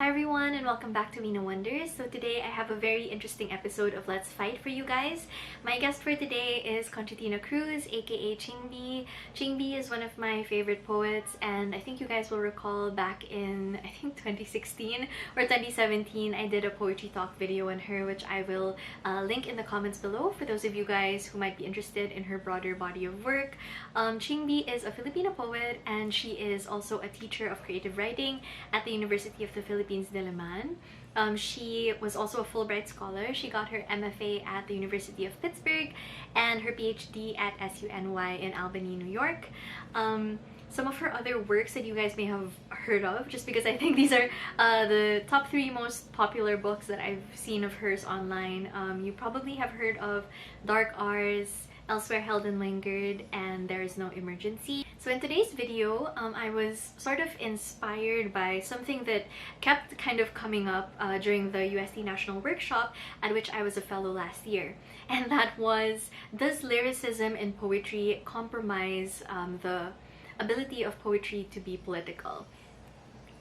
Hi everyone and welcome back to Mina Wonders. So today I have a very interesting episode of Let's Fight for you guys. My guest for today is Conchitina Cruz, aka Chingbee. Chingbee is one of my favorite poets, and I think you guys will recall back in 2016 or 2017 I did a poetry talk video on her, which I will link in the comments below for those of you guys who might be interested in her broader body of work. Chingbee is a Filipino poet, and she is also a teacher of creative writing at the University of the Philippines, Diliman. She was also a Fulbright scholar. She got her MFA at the University of Pittsburgh and her PhD at SUNY in Albany, New York. Some of her other works that you guys may have heard of, just because I think these are the top 3 most popular books that I've seen of hers online. You probably have heard of Dark Hours, Elsewhere Held and Lingered, and There Is No Emergency. So in today's video, I was sort of inspired by something that kept kind of coming up during the UST National Workshop at which I was a fellow last year. And that was, does lyricism in poetry compromise the ability of poetry to be political?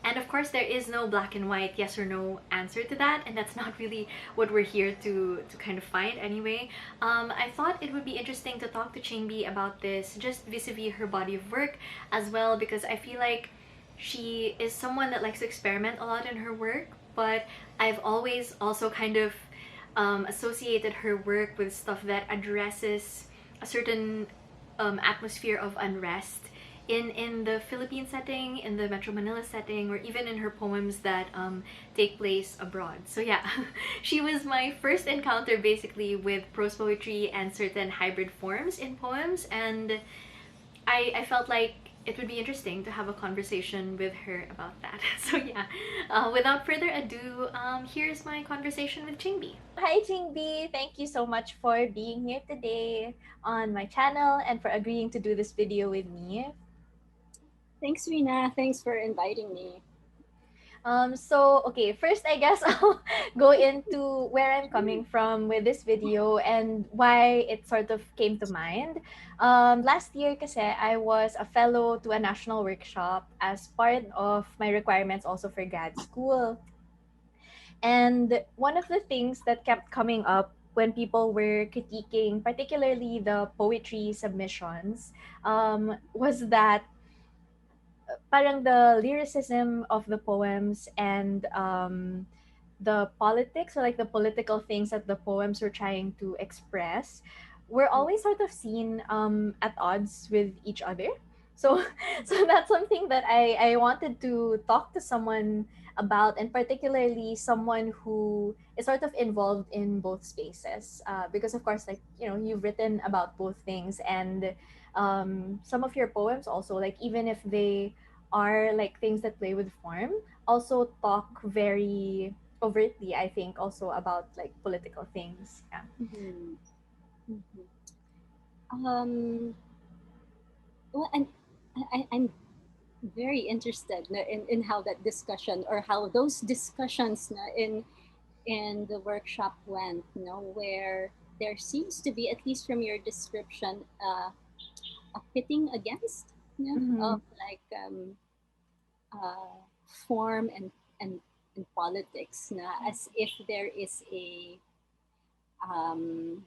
And of course, there is no black and white yes or no answer to that, and that's not really what we're here to kind of find anyway. I thought it would be interesting to talk to Chingbee about this, just vis-a-vis her body of work as well, because I feel like she is someone that likes to experiment a lot in her work, but I've always also kind of associated her work with stuff that addresses a certain atmosphere of unrest in the Philippine setting, in the Metro Manila setting, or even in her poems that take place abroad. So yeah, she was my first encounter basically with prose poetry and certain hybrid forms in poems, and I felt like it would be interesting to have a conversation with her about that. So yeah, without further ado, here's my conversation with Chingbee. Hi Chingbee, thank you so much for being here today on my channel and for agreeing to do this video with me. Thanks, Rina. Thanks for inviting me. So okay, first I guess I'll go into where I'm coming from with this video and why it sort of came to mind. Last year kasi I was a fellow to a national workshop as part of my requirements also for grad school. And one of the things that kept coming up when people were critiquing, particularly the poetry submissions, was that parang the lyricism of the poems and the politics, or like the political things that the poems were trying to express, were always sort of seen at odds with each other. So so that's something that I wanted to talk to someone about, and particularly someone who is sort of involved in both spaces, because of course, like, you know, you've written about both things, and some of your poems also, like, even if they are like things that play with form, also talk very overtly, I think, also about like political things. Yeah. Mhm. Mhm. Um, well, I'm very interested in how that discussion or how those discussions in the workshop went, where there seems to be, at least from your description, a pitting against, Mm-hmm. of like uh, form and, and politics, as if there is um,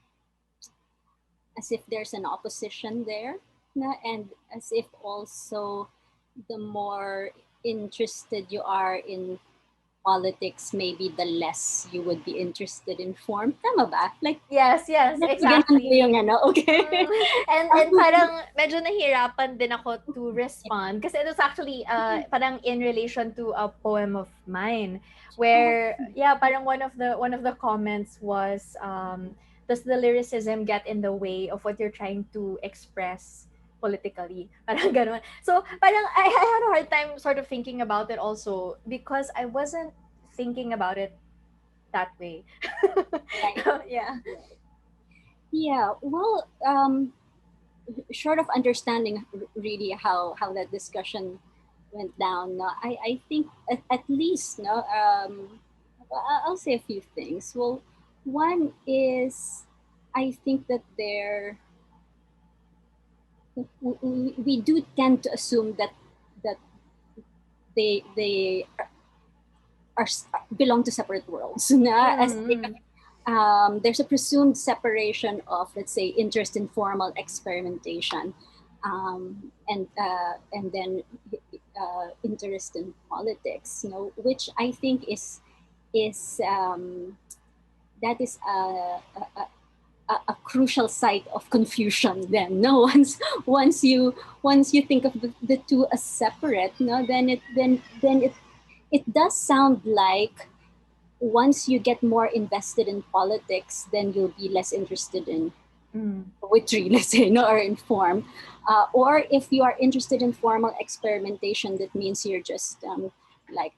as if there's an opposition there, and as if also the more interested you are in politics, maybe the less you would be interested in form. Tama ba? Like, Yes, yes, ganun ba yung exactly. ano? Okay. And parang medyo nahirapan din ako to respond kasi it was actually parang in relation to a poem of mine Oh, where, yeah, parang one of the comments was, does the lyricism get in the way of what you're trying to express politically? Parang ganun. So parang I had a hard time sort of thinking about it also because I wasn't thinking about it that way. right. Yeah. Yeah. Well, short of understanding really how that discussion went down, no, I think at least, no, I'll say a few things. Well, one is, I think that we do tend to assume that they belong to separate worlds. Na, as Mm-hmm. there's a presumed separation of, let's say, interest in formal experimentation, and then interest in politics. Which I think is that is a crucial site of confusion. Then, no, once you think of the two as separate, no, then it does sound like once you get more invested in politics, then you'll be less interested in Mm. poetry, let's say, no, or in form. Or if you are interested in formal experimentation, that means you're just like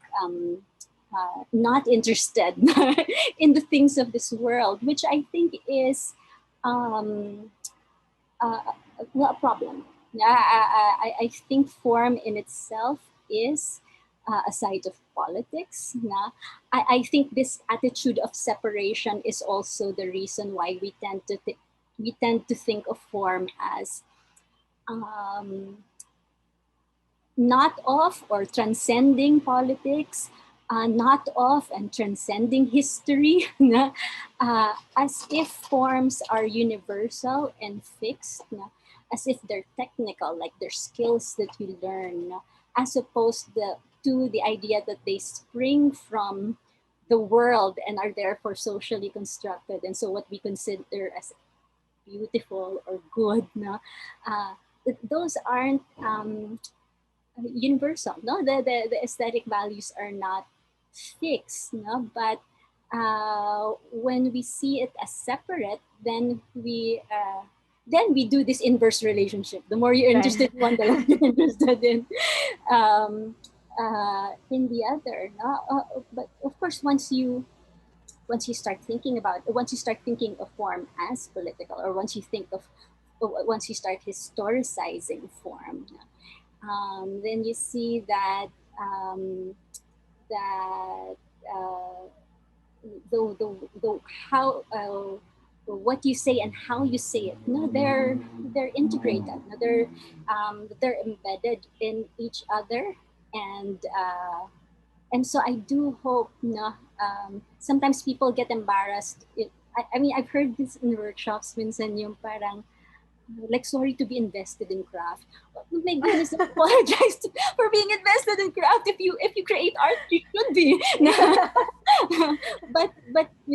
not interested in the things of this world, which I think is um, uh, well, a problem. Yeah, I think form in itself is a side of politics. Yeah. I think this attitude of separation is also the reason why we tend to think of form as um, not of or transcending politics, not of and transcending history, na, as if forms are universal and fixed, na, as if they're technical, like they're skills that you learn, na, as opposed to the idea that they spring from the world and are therefore socially constructed. And so what we consider as beautiful or good, na, uh, those aren't universal. No, the aesthetic values are not fixed. No, but when we see it as separate, then we do this inverse relationship. The more you're Right. interested in one, the less you're interested um, in the other. No? But of course, once you start thinking of form as political, or once you start historicizing form, then you see um, that uh, the how what you say and how you say it, no, they're integrated, no, they're embedded in each other, and and so I do hope, no, sometimes people get embarrassed. I mean, I've heard this in workshops, minsan yung parang like, sorry to be invested in craft. Oh my goodness, don't apologize for being invested in craft. If you create art, you should be. Yeah.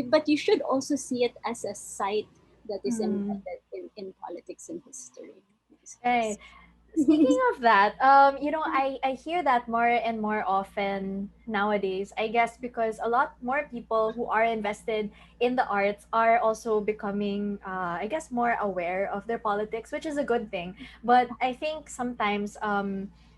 but you should also see it as a site that is Mm. embedded in politics and history. Right. Speaking of that, I hear that more and more often nowadays. I guess because a lot more people who are invested in the arts are also becoming, I guess, more aware of their politics, which is a good thing. But I think sometimes,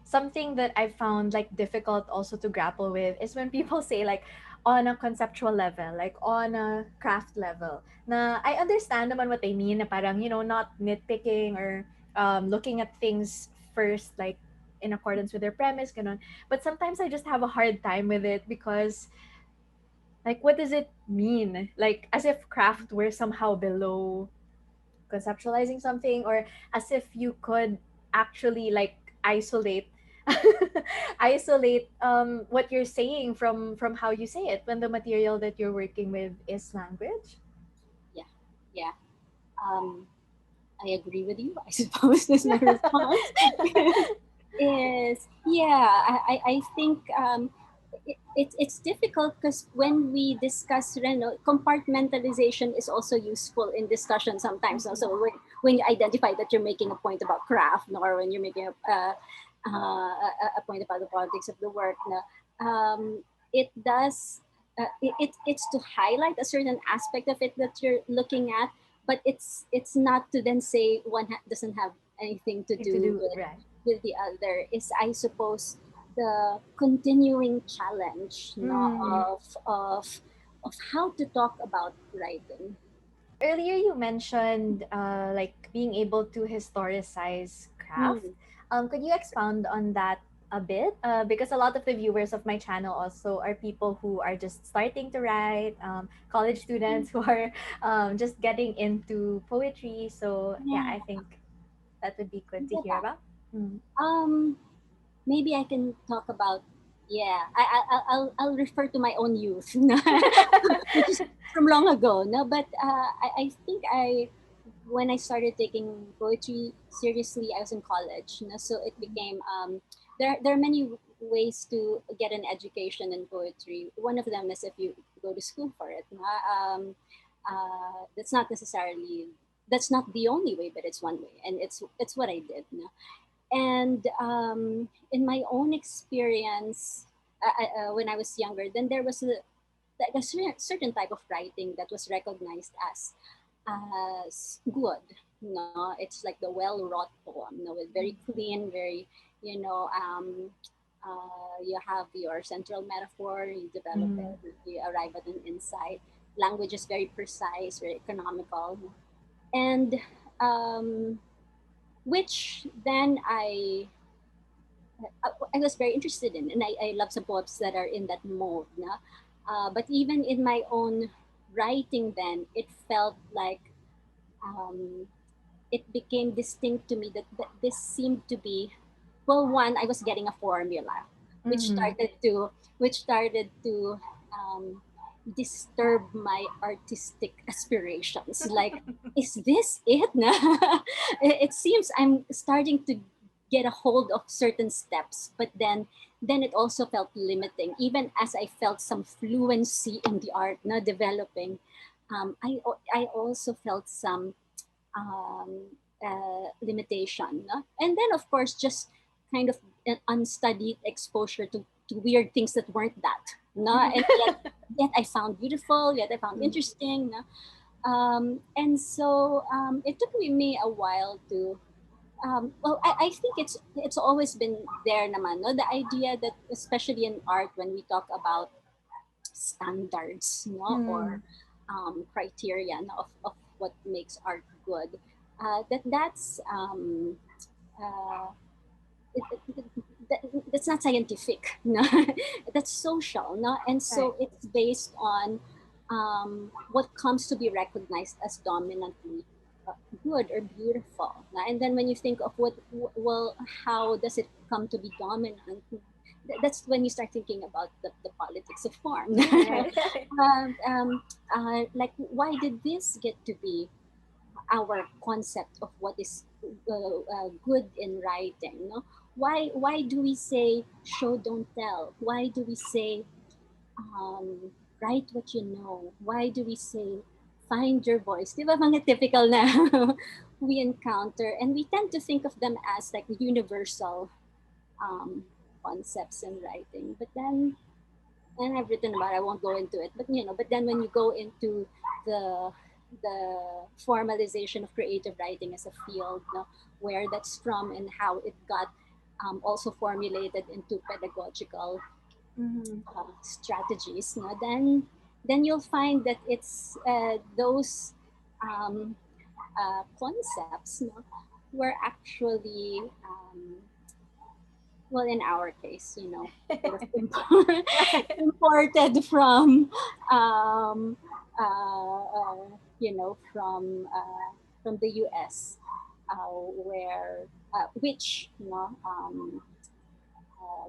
something that I found like difficult also to grapple with is when people say like on a conceptual level, like on a craft level. Na I understand naman what they mean, na parang, not nitpicking or looking at things first, like in accordance with their premise, ganun. But sometimes I just have a hard time with it because, like, what does it mean? Like, as if craft were somehow below conceptualizing something, or as if you could actually like isolate isolate what you're saying from how you say it when the material that you're working with is language. Yeah, yeah. Um, I agree with you. I suppose is my response. Is yeah. I think it's difficult because when we discuss compartmentalization is also useful in discussion sometimes. No? So when you identify that you're making a point about craft, no, or when you're making a point about the politics of the work, no, it does. It's to highlight a certain aspect of it that you're looking at, but it's not to then say doesn't have anything to Thing to do do, with right? the other. Is, I suppose, the continuing challenge, no, Mm. of how to talk about writing. Earlier, you mentioned like being able to historicize craft. Hmm. Could you expound on that a bit? Because a lot of the viewers of my channel also are people who are just starting to write, college students who are just getting into poetry. So yeah, Yeah, I think that would be I good to get hear that. about. Mm. Um, Maybe I can talk about. Yeah, I'll refer to my own youth, no? Which is from long ago. No, but I think when I started taking poetry seriously, I was in college. No? So it became there are many ways to get an education in poetry. One of them is if you go to school for it. No? That's not necessarily that's not the only way, but it's one way, and it's what I did. No? And in my own experience, when I was younger, then there was like a certain type of writing that was recognized as good. No, it's like the well wrought poem. No, it's very clean, very you know. You have your central metaphor, you develop Mm-hmm. it, you arrive at an insight. Language is very precise, very economical, and um, which then I was very interested in, and I love some poems that are in that mode. Na? But even in my own writing, then it felt like um, it became distinct to me that this seemed to be, well, one, I was getting a formula, which Mm-hmm. started to um, disturb my artistic aspirations. Like, is this it? Na? It seems I'm starting to get a hold of certain steps, but then it also felt limiting. Even as I felt some fluency in the art na developing, I also felt some limitation. No? And then, of course, just kind of an unstudied exposure to weird things that weren't that. No? And yet I found beautiful, yet I found interesting. No? And so it took me a while to. Well, I think it's always been there naman, no? The idea that especially in art when we talk about standards, no, or Mm-hmm. criteria no, of what makes art good. That's uh, that's not scientific, no? That's social, no? And Right. so it's based on what comes to be recognized as dominantly uh, good or beautiful. No? And then when you think of well, how does it come to be dominant? That's when you start thinking about the politics of form. Right. Like, why did this get to be our concept of what is good in writing? No? Why do we say show don't tell? Why do we say write what you know? Why do we say find your voice? Di ba mga typical na we encounter, and we tend to think of them as like universal um, concepts in writing. But then, and I've written about it, I won't go into it, but but then when you go into the the formalization of creative writing as a field, no, where that's from and how it got also formulated into pedagogical Mm-hmm. strategies, no, then you'll find that it's those um, concepts, no, were actually well, in our case, sort of Right. imported um, uh, uh, from the U.S., where which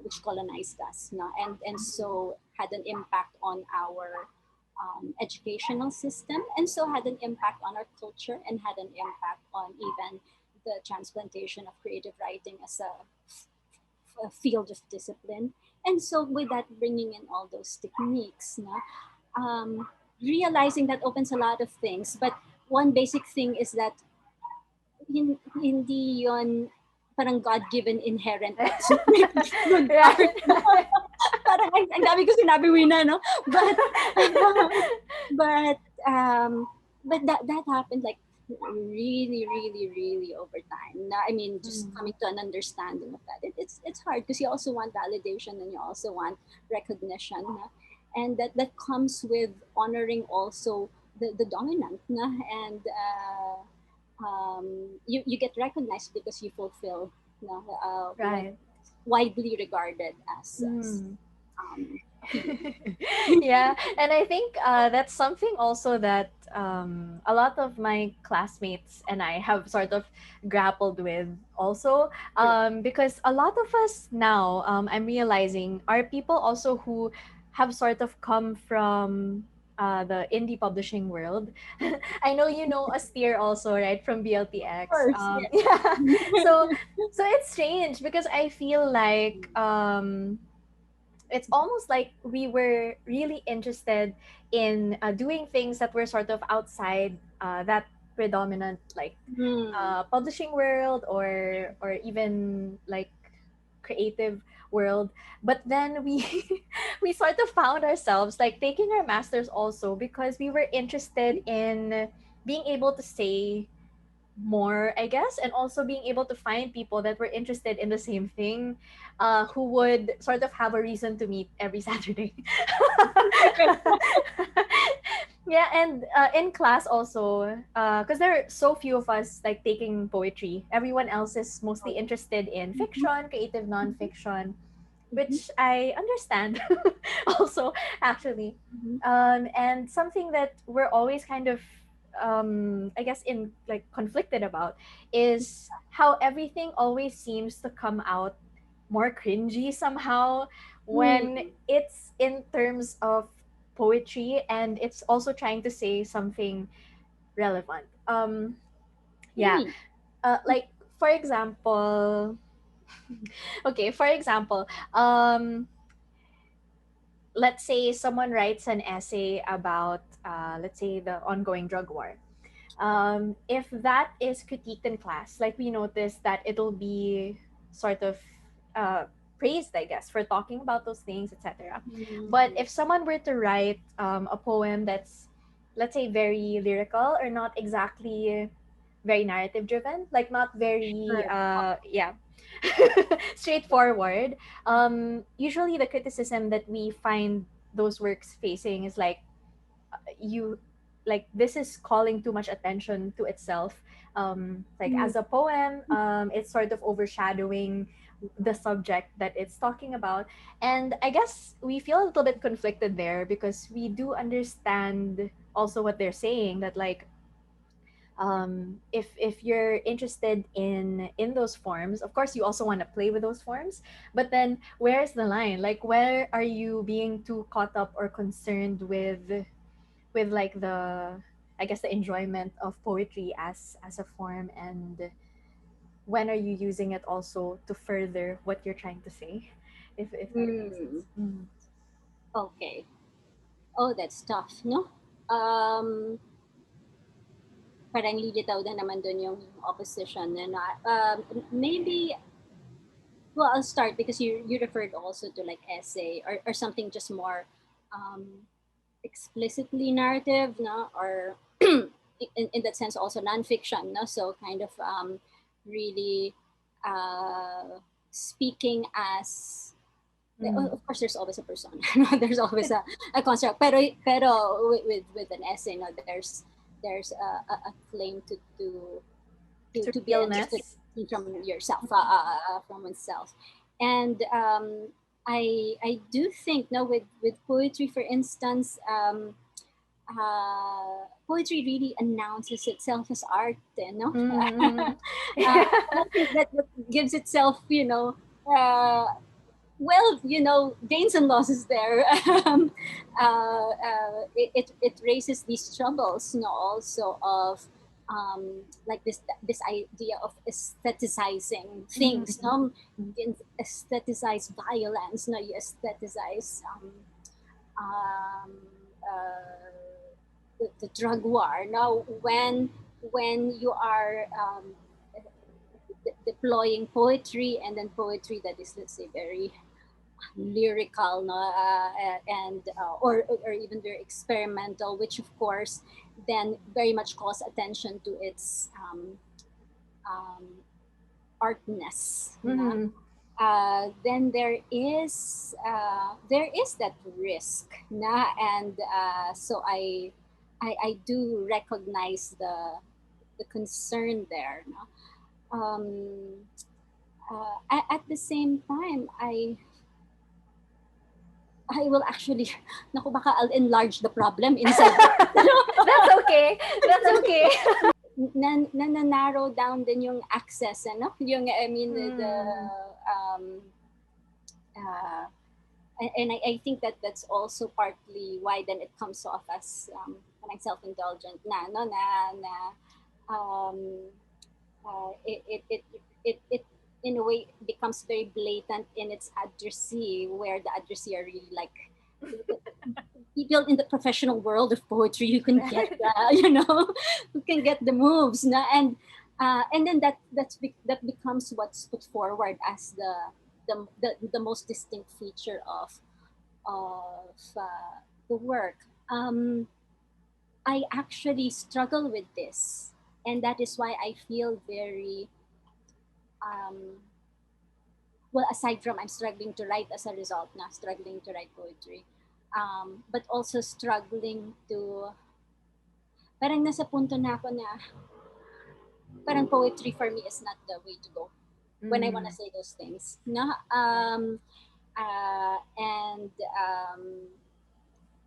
which colonized us, and so had an impact on our educational system, and so had an impact on our culture, and had an impact on even the transplantation of creative writing as a field of discipline. And so, with that, bringing in all those techniques, um, realizing that opens a lot of things. But one basic thing is that hindi yon parang God-given inherent good art. Right. Parang ang dami ko sinabi, Wina, no? But but um but that happened like really, really, really over time. Now, I mean, just Mm. coming to an understanding of that. It's hard because you also want validation and you also want recognition. Na? And that comes with honoring also the dominant. Na? And you get recognized because you fulfill what Right. widely regarded as Mm. appealing. Yeah, and I think that's something also that a lot of my classmates and I have sort of grappled with also, True. because a lot of us now, I'm realizing, are people also who have sort of come from the indie publishing world. I know you know Astir also, right, from Of BLTX. course, yeah. Yeah, so it's strange because I feel like it's almost like we were really interested in doing things that were sort of outside that predominant like Mm. publishing world or even like creative world, but then we we sort of found ourselves like taking our masters also because we were interested in being able to say more, I guess, and also being able to find people that were interested in the same thing, who would sort of have a reason to meet every Saturday. Yeah, and in class also, because there are so few of us like taking poetry. Everyone else is mostly interested in Mhm, fiction, creative mhm, nonfiction, mhm, which I understand also actually. mhm, And something that we're always kind of I guess in like conflicted about is how everything always seems to come out more cringy somehow when mm. it's in terms of poetry and it's also trying to say something relevant. Yeah, Really? like for example, okay, for example, let's say someone writes an essay about let's say the ongoing drug war. If that is critiqued in class, like we noticed that it'll be sort of uh, praised, I guess, for talking about those things, etc. But Mm. if someone were to write a poem that's, let's say, very lyrical or not exactly very narrative driven, like not very, Sure. yeah, straightforward, usually the criticism that we find those works facing is like, you like this is calling too much attention to itself, like Mm. as a poem, it's sort of overshadowing the subject that it's talking about. And I guess we feel a little bit conflicted there because we do understand also what they're saying, that like if you're interested in those forms, of course you also want to play with those forms, but then where's the line, like where are you being too caught up or concerned with like the, I guess, the enjoyment of poetry as a form, and when are you using it also to further what you're trying to say, if that makes Mm. sense. Mm. Okay. Oh, that's tough, no? Um, Parang lilitaw na naman dun yung opposition. And, maybe, well, I'll start because you referred also to like essay or something just more um, explicitly narrative, no? Or in that sense also nonfiction, no? So kind of really uh, speaking as, Mm. of course there's always a persona. There's always a construct, pero with an essay, no, there's a claim To to be understood realness. from yourself, from oneself. And I do think now with poetry, for instance, poetry really announces itself as art, you know. Mm-hmm. And I think that what gives itself, uh, well, gains and losses there. It raises these troubles, also of like this idea of aestheticizing things, Mm-hmm. no? You aesthetize violence, no? You aesthetize um, the drug war. Now, when you are deploying poetry, and then poetry that is, let's say, very lyrical, no, or even very experimental, which of course then very much calls attention to its um, artness, no? Mm-hmm. Then there is that risk, na? And so I do recognize the concern there, no? At the same time, I will actually, naku, baka I'll enlarge the problem inside. That's okay. That's okay. Na narrow down din yung access, ano? Yung, I mean, the Mm. um, uh, and I think that that's also partly why then it comes off as parang self-indulgent na, no? Na um, it in a way becomes very blatant in its addressee, where the addressee are really like people in the professional world of poetry who can get Right. who can get the moves, na? And then that becomes what's put forward as the most distinct feature of the work. I actually struggle with this, and that is why I feel very um, well. Aside from I'm struggling to write as a result, na struggling to write poetry, but also struggling to parang nasa punto na ako na parang poetry for me is not the way to go when I want to Mm. say those things. No, Right. uh, and um,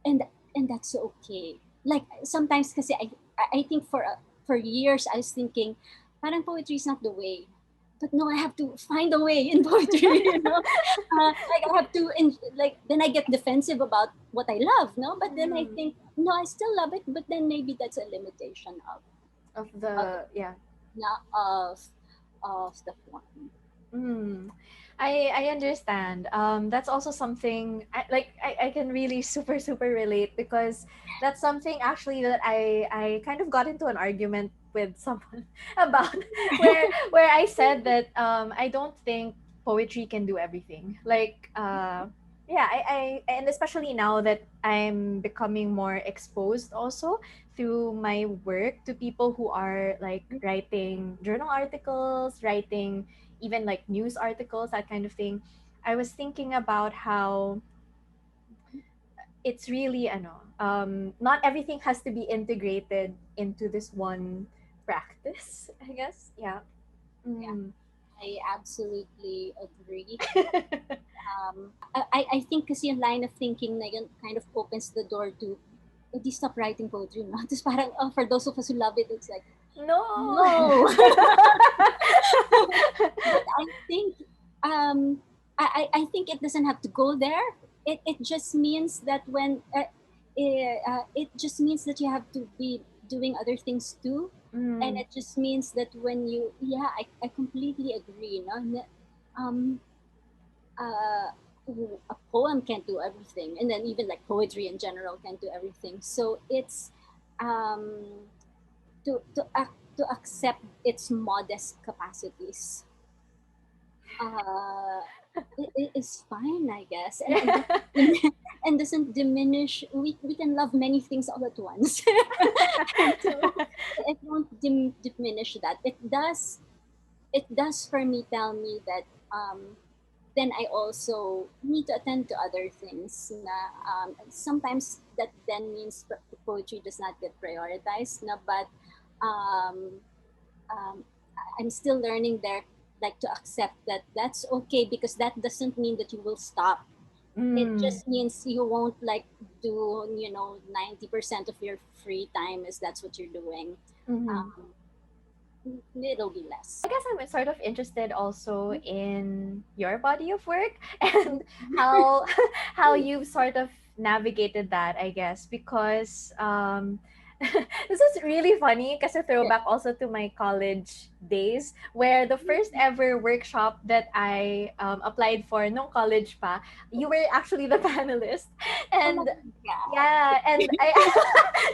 and and that's okay. Like sometimes, kasi I think for years I was thinking, parang poetry is not the way. But no, I have to find a way in poetry. Like I have to, like then I get defensive about what I love. No, but then I Mm. think no, I still love it. But then maybe that's a limitation Of of the, yeah. not of the form. Mm. I understand. That's also something I can really super relate, because that's something actually that I kind of got into an argument with someone about, where I said that I don't think poetry can do everything. Like yeah, I and especially now that I'm becoming more exposed also through my work to people who are like writing journal articles, writing even like news articles, that kind of thing. I was thinking about how it's really not everything has to be integrated into this one practice, I guess. Yeah. Yeah, Mm. I absolutely agree. I think kasi yung line of thinking na yun kind of opens the door to, di stop writing poetry, no? Tapos parang, oh, for those of us who love it, it's like, No. no. But I think, I think it doesn't have to go there. It just means that it just means that you have to be doing other things too. And Mm. it just means that when you, yeah, I completely agree, no? Um, uh, a poem can't do everything, and then even like poetry in general can't do everything. So it's um, to accept its modest capacities. Uh, it is fine, I guess, and doesn't diminish. We can love many things all at once, and so it won't diminish that. It does for me tell me that then I also need to attend to other things. Na, sometimes that then means poetry does not get prioritized. Na, but um, um, I'm still learning there, like to accept that that's okay, because that doesn't mean that you will stop. It Mm. just means you won't like do 90% of your free time is that's what you're doing. Mhm. Um, it'll be less. I guess I'm sort of interested also in your body of work, and how how you sort of navigated that, I guess, because this is really funny, because a throwback also to my college days, where the first ever workshop that I applied for nung college pa, you were actually the panelist. Oh my And god. yeah, and I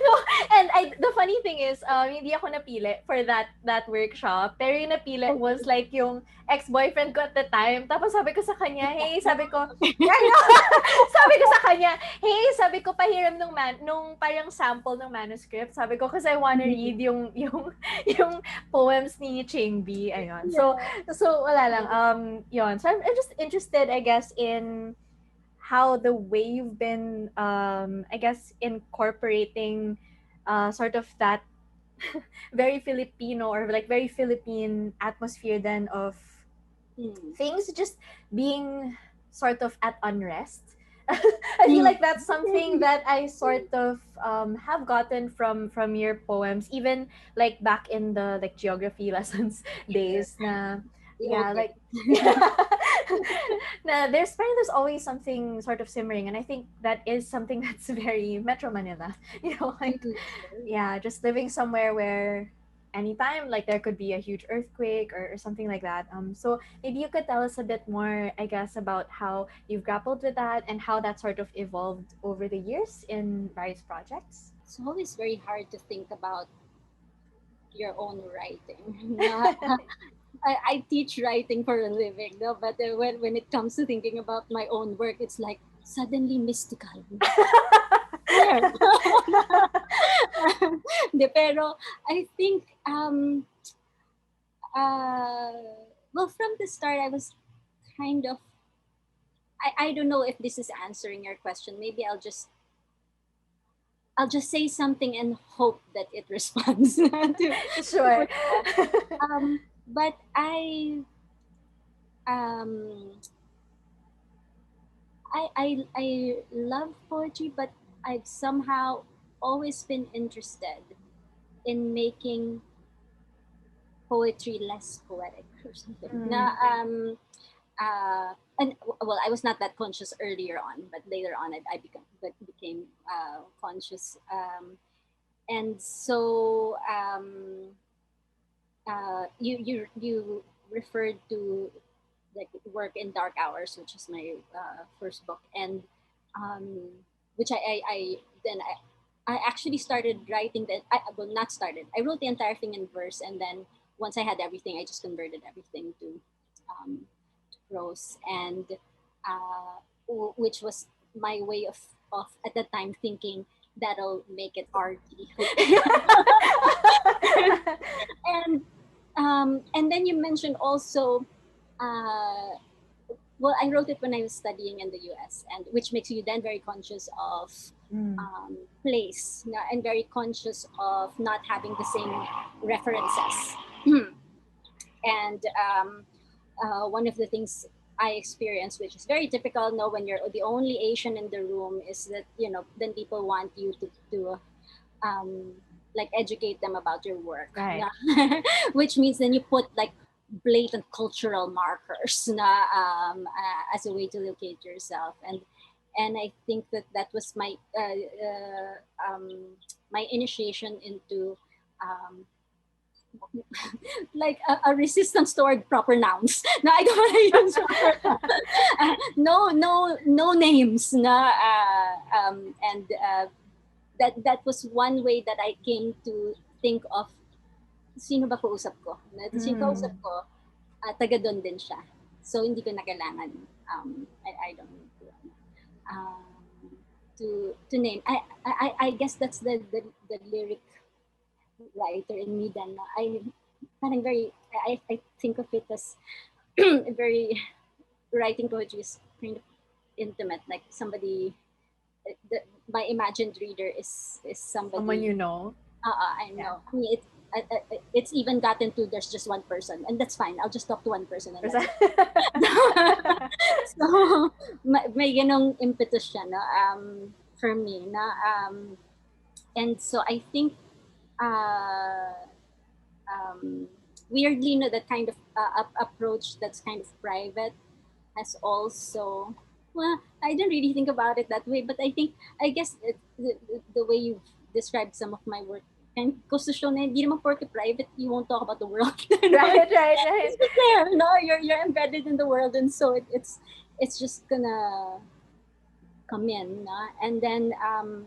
no, and the funny thing is, hindi ako napili for that workshop. Pero yung napili was like yung ex-boyfriend ko at the time. Tapos sabi ko sa kanya, hey, sabi ko, yeah, sabi ko sa kanya, hey, sabi ko, pahiram nung parang sample ng manuscript. Sabi ko, because I wanna read yung poems ni Chingbee. Ayun. So, Yeah. wala lang. Yun. So, I'm just interested, I guess, in how the way you've been, I guess, incorporating sort of that very Filipino, or like very Philippine atmosphere then of Mm. things just being sort of at unrest, I feel like that's something that I sort of have gotten from your poems, even like back in the like geography lessons Yeah, days. Na the old yeah, days. like na there's always something sort of simmering, and I think that is something that's very Metro Manila. You know, like Sure. yeah, just living somewhere where anytime like there could be a huge earthquake or something like that. So maybe you could tell us a bit more, I guess, about how you've grappled with that and how that sort of evolved over the years in various projects. It's always very hard to think about your own writing. Na, I teach writing for a living, no? But when it comes to thinking about my own work, it's like suddenly mystical. Where? De, pero I think, uh, well, from the start, I was kind of, I don't know if this is answering your question. Maybe I'll just say something and hope that it responds Sure. but um, I love poetry, but I've somehow always been interested in making poetry less poetic or something. Na Mm. and well, I was not that conscious earlier on, but later on, became conscious. And so you referred to like work in dark hours, which is my first book, and um, which I then I actually started writing that. Well, not started. I wrote the entire thing in verse, and then once I had everything, I just converted everything um, to prose, and which was my way of at the time thinking that'll make it arty. And then you mentioned also, uh, well, I wrote it when I was studying in the US, and which makes you then very conscious of Mm. place, and very conscious of not having the same references. And one of the things I experienced, which is very typical, no, when you're the only Asian in the room, is that then people want you to um, like educate them about your work, Right. which means then you put like blatant cultural markers as a way to locate yourself, and I think that was my initiation into um, like a resistance toward proper nouns. No, I don't want to use proper no names. And that was one way that I came to think of sino ba kausap ko. Sino kausap Mm. ko, taga doon din siya. So hindi ko na kailangan, I don't need um, to name. I guess that's the lyric writer in me then. Parang very, I think of it as very, writing poetry is kind of intimate, like somebody, the, my imagined reader is Someone somebody. you know. I Yeah. know. I mean, it's even gotten to there's just one person, and that's fine. I'll just talk to one person, and that's it. So, may ganong impetus siya, no? For me, na, and so I think, uh, um, weirdly, no, that kind of approach that's kind of private has also, well, I don't really think about it that way, but I guess the way you've described some of my work and goes to show na hindi naman porke private you won't talk about the world. Right, right, right. It's just there, no, you're embedded in the world, and so it's just gonna come in, no? And then um,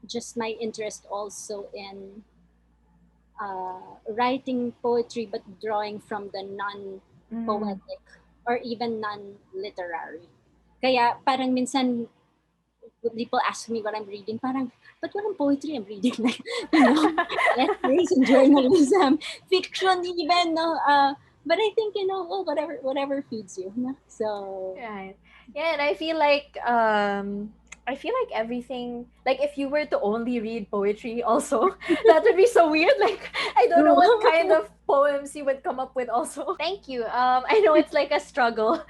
just my interest also in writing poetry but drawing from the Mm. non-poetic or even non-literary. Kaya parang minsan people ask me what I'm reading, parang, but walang poetry I'm reading? Like, essays and journalism, fiction even, no? But I think, well, whatever feeds you. No? So, Right. Yeah, and I feel like I feel like everything, like if you were to only read poetry also, that would be so weird. Like, I don't know True. what kind of poems you would come up with also. Thank you. I know it's like a struggle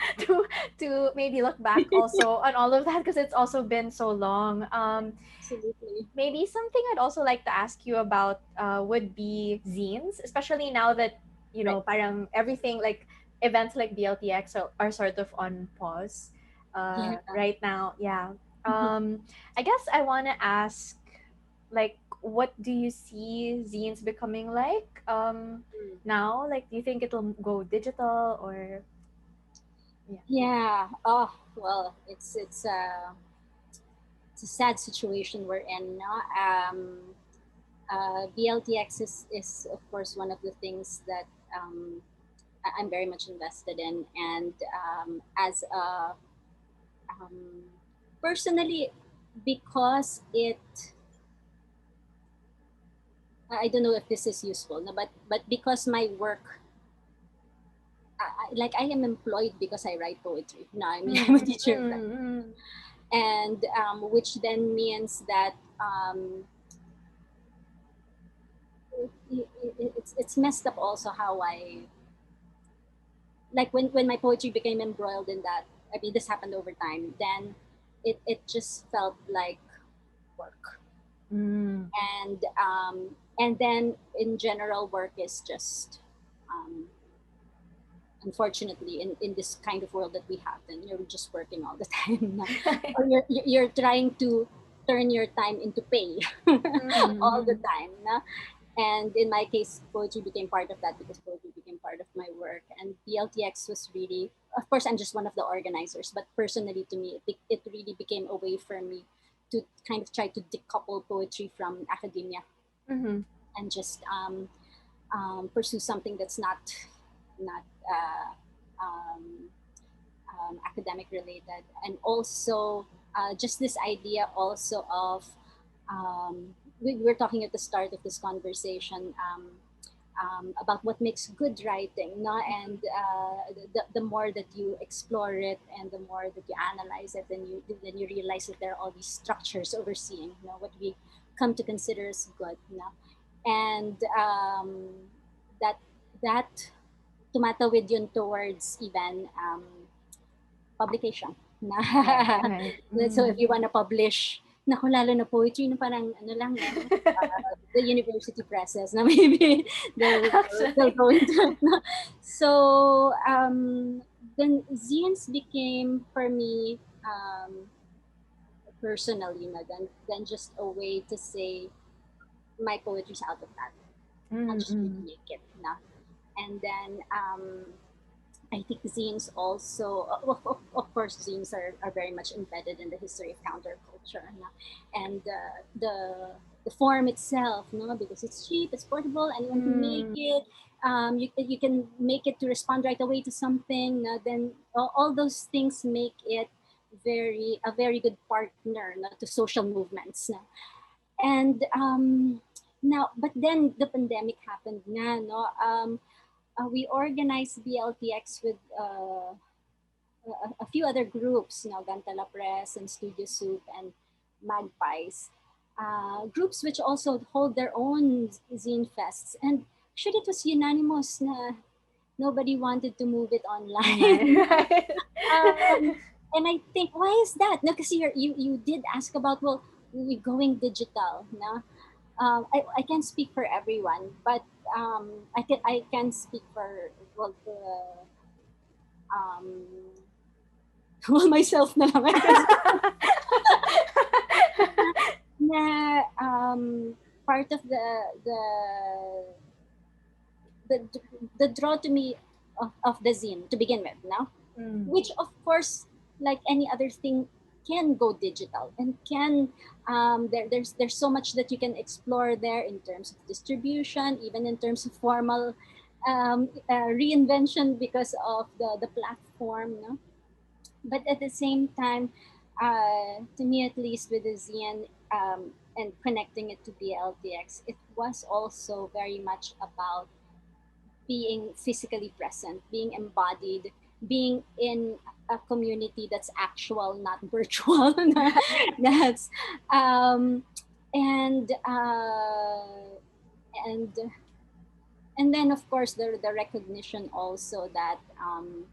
to maybe look back also on all of that because it's also been so long. Absolutely. Maybe something I'd also like to ask you about would be zines, especially now that, Right. parang everything like events like BLTX are sort of on pause Yeah. right now. Yeah. Mhm. I guess I want to ask, like, what do you see zines becoming like now? Like, do you think it'll go digital or, yeah? Yeah. Oh, well, it's a sad situation we're in. No? BLTX is of course one of the things that I'm very much invested in, and as a personally, because I don't know if this is useful, no, but because my work, like I am employed because I write poetry. No, I mean I'm a Mm, teacher of that, mm, mm, and which then means that it's messed up also how I, like when my poetry became embroiled in that. I mean, this happened over time. Then it just felt like work, mm. and then in general, work is just um, unfortunately in this kind of world that we have, then you're just working all the time na. Or you're trying to turn your time into pay all the Mm, time na. And in my case, poetry became part of that because poetry became part of my work. And PLTX was really, of course, I'm just one of the organizers, but personally to me, it really became a way for me to kind of try to decouple poetry from academia mm, and just pursue something that's not academic related. And also just this idea also of we were talking at the start of this conversation about what makes good writing, no? And the more that you explore it and the more that you analyze it, then you realize that there are all these structures overseeing, what we come to consider as good, and that that tumatawid yun towards even publication. right, Na, right. so if Mm. you want to publish, naku, lalo na poetry, no, parang ano lang, no? The university presses, na maybe they'll Actually. go into it. No? So then zines became for me personally, then just a way to say my poetry's out of that. I'll Mm, just mm. remake it. No? And then I think zines also, of course, zines are very much embedded in the history of counterculture, no? And the form itself, no, because it's cheap, it's portable, anyone can make Mm, it. You can make it to respond right away to something. No? Then all those things make it a very good partner, no, to social movements. No? And now, but then the pandemic happened, na, no. We organized BLTX with a few other groups, Gantala Press and Studio Soup and Magpies, groups which also hold their own zine fests. And actually, it was unanimous na nobody wanted to move it online, online. right? And I think, why is that? No, because you did ask about, well, we going digital, no? I can't speak for everyone, but I can speak for, well, um, well, myself na lang. I can speak na part of the the draw to me of the zine to begin with, now, Mm, which of course, like any other thing, can go digital and can there's so much that you can explore there in terms of distribution, even in terms of formal reinvention because of the platform, no? But at the same time, to me at least, with the zine and connecting it to BLTX, it was also very much about being physically present, being embodied, being in a community that's actual, not virtual. That's um, and and and then of course the recognition also that um,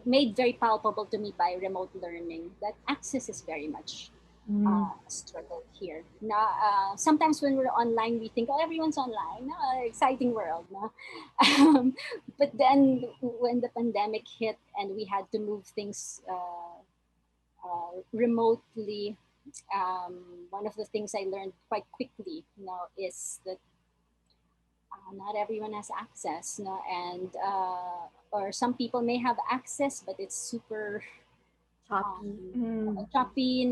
made very palpable to me by remote learning that access is very much Mm. a struggle here. Now, sometimes when we're online, we think, oh, everyone's online, exciting world. No? But then when the pandemic hit and we had to move things remotely, one of the things I learned quite quickly, is that not everyone has access, and or some people may have access, but it's super Choppy. um, Mm. choppy.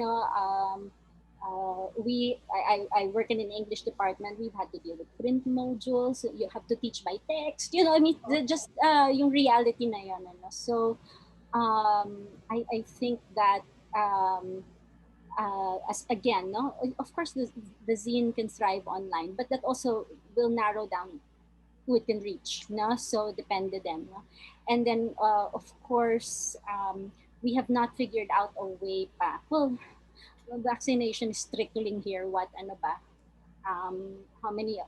I work in an English department. We've had to deal with print modules. You have to teach by text. I mean, just yung reality na yun. Ano? So I think that as again, no, of course the zine can thrive online, but that also will narrow down who it can reach, no? So depende din, no? And then of course we have not figured out a way pa. Well, vaccination is trickling here. What ano ba? How many?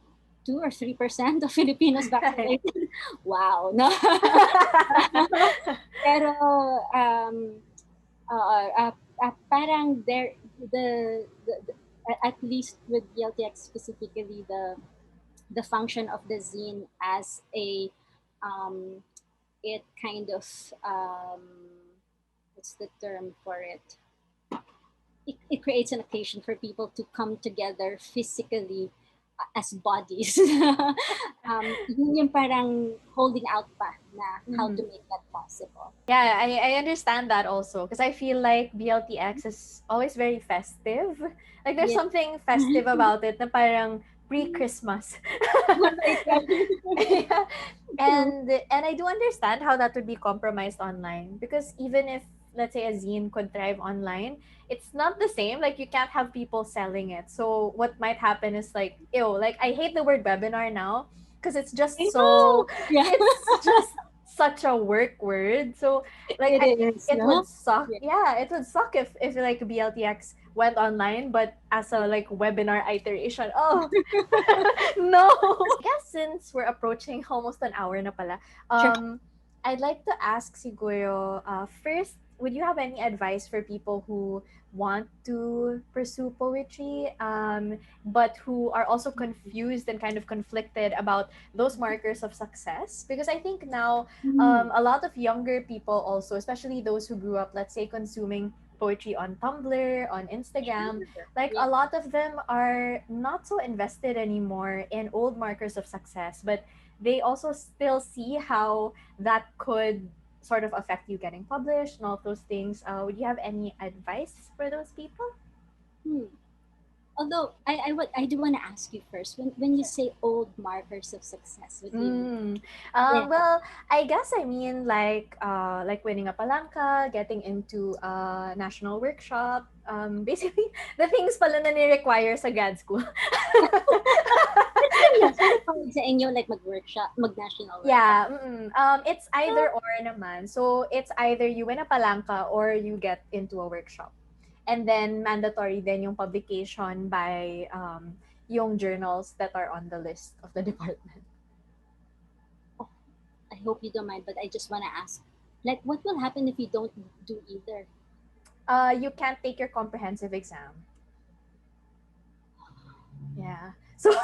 2 or 3% of Filipinos Right. vaccinated. Wow, no. Pero parang there at least with BLTX specifically, the function of the zine as a it kind of um, what's the term for it? It creates an occasion for people to come together physically as bodies. Yun yung parang holding out pa na how to Mhm. make that possible. Yeah, I understand that also because I feel like BLTX is always very festive. Like there's Yeah. something festive about it na parang pre-Christmas. Right, right. Yeah. True. And I do understand how that would be compromised online because even if let's say a zine could thrive online, it's not the same. Like you can't have people selling it. So what might happen is like, ew, like I hate the word webinar now because it's I just know. so Yeah, it's just such a work word. So like it I is, it would no? suck. Yeah. Yeah, it would suck if like BLTX went online but as a like webinar iteration. Oh, no. I guess since we're approaching almost an hour na pala, Sure. I'd like to ask siguro, first, would you have any advice for people who want to pursue poetry, but who are also confused and kind of conflicted about those markers of success? Because I think now Mm. a lot of younger people also, especially those who grew up, let's say, consuming poetry on Tumblr, on Instagram, Sure. like Yeah. a lot of them are not so invested anymore in old markers of success, but they also still see how that could sort of affect you getting published and all of those things. Would you have any advice for those people? Hmm. Although I do want to ask you first, when you say old markers of success, what do you mean? Mm. Yeah. Well, I guess I mean like winning a palanca, getting into a national workshop. Basically the things pala na ni-require sa grad school. But seryoso, required sa inyo like mag-workshop, mag-national workshop? Yeah, it's either or naman. So it's either you win a palanca or you get into a workshop. And then mandatory then yung publication by yung journals that are on the list of the department. Oh, I hope you don't mind, but I just want to ask, like, what will happen if you don't do either? You can't take your comprehensive exam. Yeah. So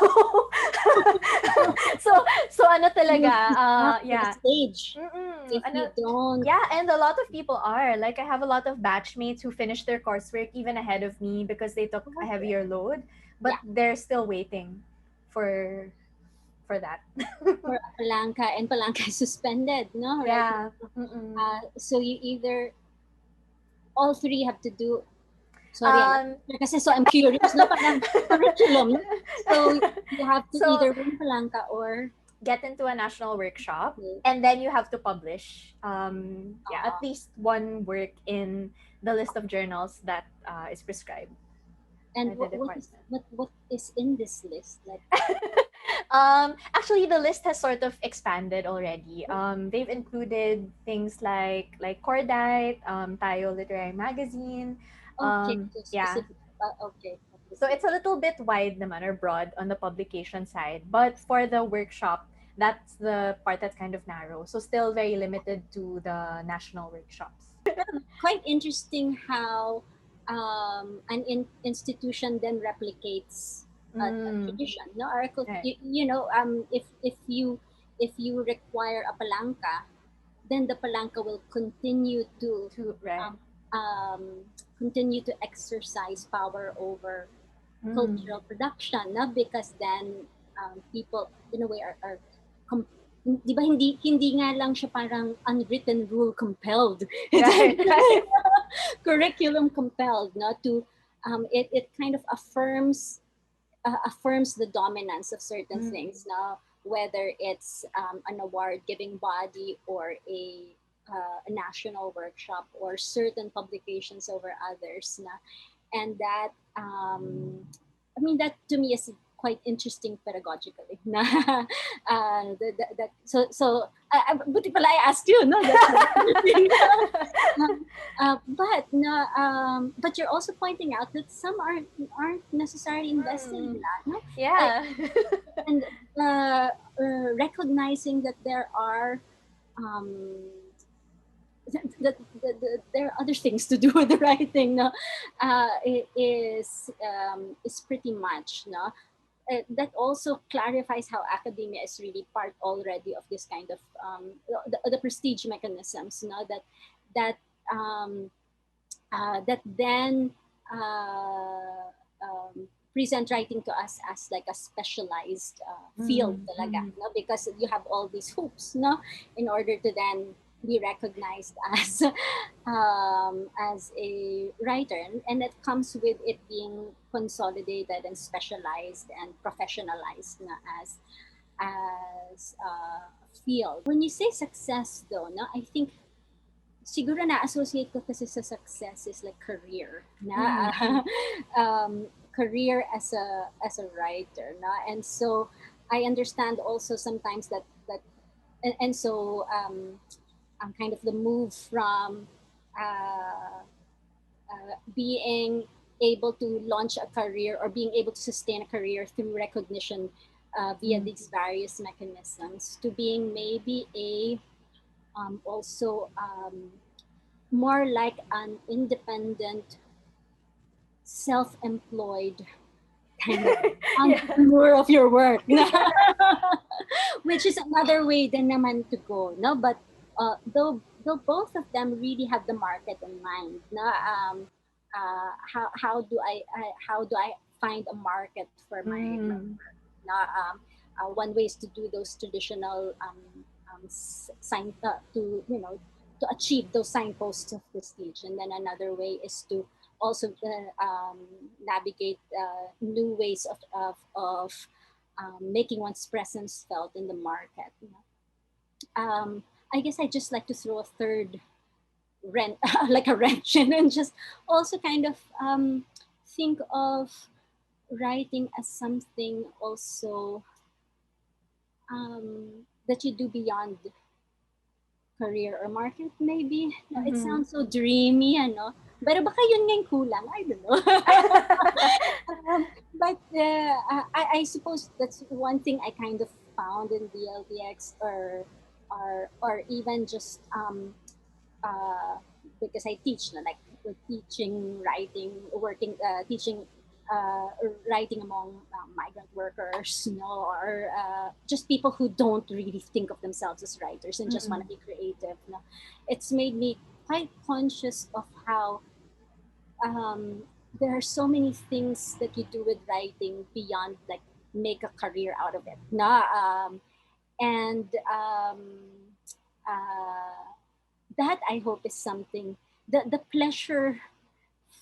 so so ano You'll talaga be stuck with the yeah. stage Mm-mm, if you ano, don't. yeah, and a lot of people are. Like I have a lot of batchmates who finished their coursework even ahead of me because they took a Okay. heavier load, but Yeah, they're still waiting for for that. for a palanca, and palanca is suspended, no? Right Yeah. now. Mm-mm. So you either all three have to do. Sorry, Um kasi so I'm curious, no? Parang curriculum, no? So you have to so either win palanca or get into a national workshop okay. and then you have to publish yeah, at Uh, least one work in the list of journals that is prescribed and by the what department. is in this list? Like, Actually, the list has sort of expanded already. They've included things like Cordite, Tayo Literary Magazine. Okay, so Yeah. specific. Okay, okay, So so it's a little bit wide naman or broad on the publication side, but for the workshop, that's the part that's kind of narrow. So still very limited to the national workshops. quite interesting how institution then replicates a Mm, tradition. No, Oracle, right. if you require a palanca, then the palanca will Two, right. um, um, continue to exercise power over Mm. cultural production, no? Because then people in a way are com- di ba hindi nga lang siya parang unwritten rule compelled. It's Right, right. curriculum compelled, no? To it kind of affirms the dominance of certain Mm. things now, whether it's an award giving body or a national workshop or certain publications over others na. And that I mean that to me is quite interesting pedagogically na buti pala I asked you, no, that's interesting. But you're also pointing out that some aren't necessarily invested in Mm. that, no? Yeah. And uh, recognizing that there are um, there are other things to do with the writing, no? It is pretty much, no? That also clarifies how academia is really part already of this kind of the prestige mechanisms, no? That um, that then uh, present writing to us as like a specialized field Mm, talaga, mm. no? Because you have all these hoops, no, in order to then be recognized as a writer, and it comes with it being consolidated and specialized and professionalized na as a field. When you say success though, no, I think siguro na-associate ko kasi sa success is like career na Mm, mm. career as a writer na. And so I understand also sometimes and so kind of the move from being able to launch a career or being able to sustain a career through recognition via Mm. these various mechanisms to being maybe a also more like an independent, self-employed kind of Yeah. entrepreneur of your work, which is another way then naman to go, no? But though both of them really have the market in mind, no? How do I find a market for my Mm. work? No? One way is to do those traditional sign to to achieve those signposts of prestige, and then another way is to also navigate new ways of making one's presence felt in the market. I guess I just like to throw a third rent, like a wrench, in and just also kind of think of writing as something also that you do beyond career or market maybe. No, it Mhm. sounds so dreamy, ano? Pero baka yun nga yung kulang. I don't know. But I suppose that's one thing I kind of found in DLDX or even just uh, because I teach, no, like teaching, writing, working, teaching, uh, writing among migrant workers, you know, or just people who don't really think of themselves as writers and just want Mm. to be creative. You know? It's made me quite conscious of how there are so many things that you do with writing beyond like make a career out of it. Na, and uh, that I hope is something the pleasure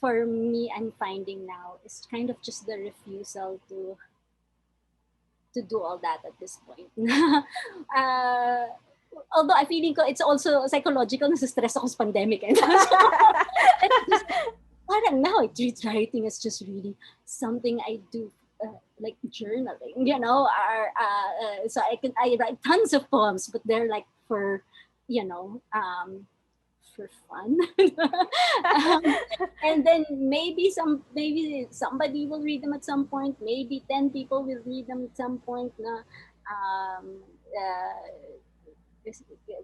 for me I'm finding now is kind of just the refusal to do all that at this point. uh, Although I feeling ko it's also psychological, nasa-stress ako sa pandemic. And it's just, parang now I treat writing as just really something I do like journaling, so I write tons of poems, but they're like for, you know, for fun. um, and then maybe somebody will read them at some point. Maybe 10 people will read them at some point. Na, uh,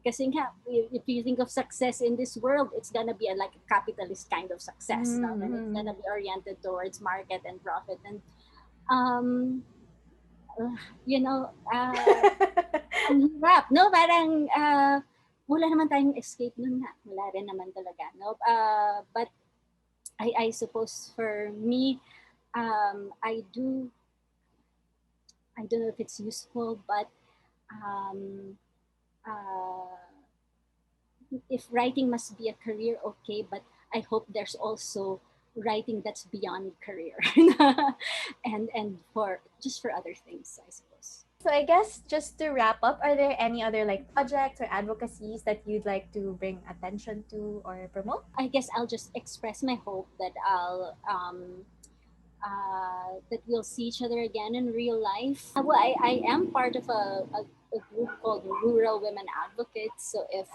kasi nga, if you think of success in this world, it's gonna be like a capitalist kind of success, no? And it's gonna be oriented towards market and profit. And um, you know, ang hirap, no? Parang wala naman tayong escape nun nga. Wala rin naman talaga, no? But I suppose for me, I don't know if it's useful, but um, uh, if writing must be a career, okay, but I hope there's also writing that's beyond career, and for just for other things, I suppose. So I guess just to wrap up, are there any other like projects or advocacies that you'd like to bring attention to or promote? I guess I'll just express my hope that that we'll see each other again in real life. Well, I am part of a group called Rural Women Advocates. So if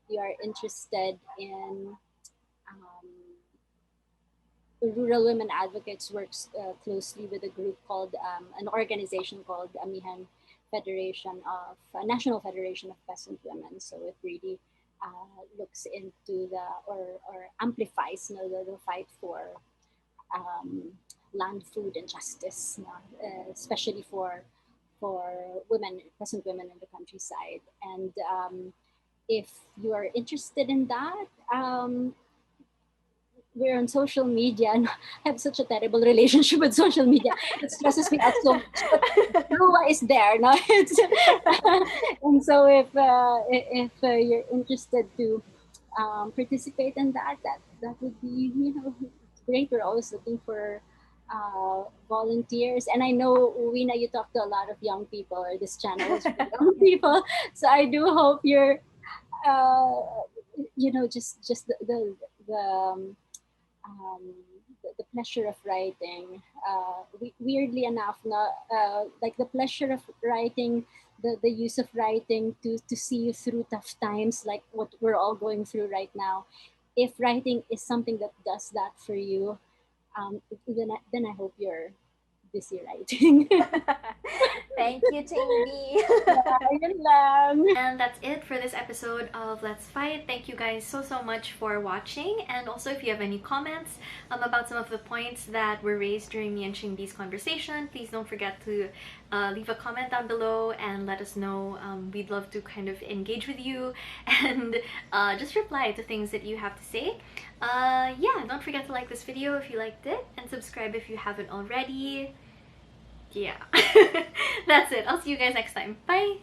you are interested in Rural Women Advocates works closely with a group called an organization called Amihan Federation of National Federation of Peasant Women. So it really looks into or amplifies, you know, the fight for land, food, and justice, especially for women, peasant women in the countryside. And if you are interested in that, we're on social media, and I have such a terrible relationship with social media. It stresses me out so much. But Lua is there, no? And so if you're interested to participate in that would be, you know, great. We're always looking for volunteers, and I know, Wina, you talk to a lot of young people, or this channel is for young people. So I do hope you're, you know, just the pleasure of writing. Weirdly enough, like the pleasure of writing, the use of writing to see you through tough times, like what we're all going through right now. If writing is something that does that for you, then I hope you're busy writing. Thank you, Chingbee. Yun lang. And that's it for this episode of Let's Fight. Thank you guys so much for watching. And also, if you have any comments about some of the points that were raised during me and Chingbee's conversation, please don't forget to leave a comment down below and let us know. We'd love to kind of engage with you and just reply to things that you have to say. Yeah, don't forget to like this video if you liked it, and subscribe if you haven't already. Yeah. That's it. I'll see you guys next time. Bye!